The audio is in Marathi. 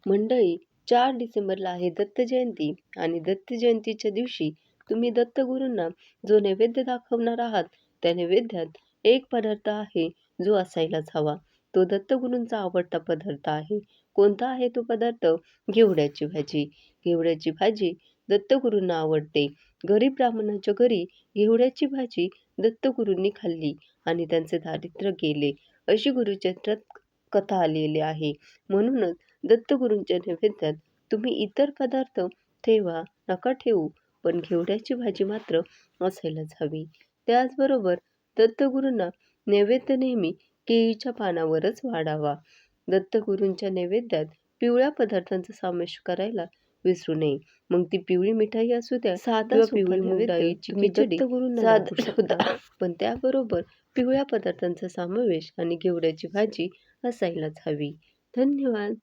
मंडळी, 4 डिसेंबरला आहे दत्त जयंती आणि दत्त जयंतीच्या दिवशी तुम्ही दत्तगुरूंना जो नैवेद्य दाखवणार आहात, त्या नैवेद्यात एक पदार्थ आहे जो असायलाच हवा. तो दत्तगुरूंचा आवडता पदार्थ आहे. कोणता आहे तो पदार्थ? घेवड्याची भाजी. घेवड्याची भाजी दत्तगुरूंना आवडते. गरीब ब्राह्मणाच्या घरी घेवड्याची भाजी दत्तगुरूंनी खाल्ली आणि त्यांचे दारिद्र्य गेले, अशी गुरुचरित्रात कथा आलेली आहे. म्हणूनच दत्तगुरूंच्या नैवेद्यात तुम्ही इतर पदार्थ ठेवा, नका ठेवू, पण घेवड्याची भाजी मात्र असायलाच हवी. त्याचबरोबर दत्तगुरूंना नैवेद्य नेहमी केळीच्या पानावरच वाढावा. दत्तगुरूंच्या नैवेद्यात पिवळ्या पदार्थांचा समावेश करायला विसरू नये. मग ती पिवळी मिठाई असू द्या, साधा पिवळी मूग डाळीची खिचडी, दत्तगुरूंना सुद्धा, पण त्याबरोबर पिवळ्या पदार्थांचा समावेश आणि घेवड्याची भाजी असायलाच हवी. धन्यवाद.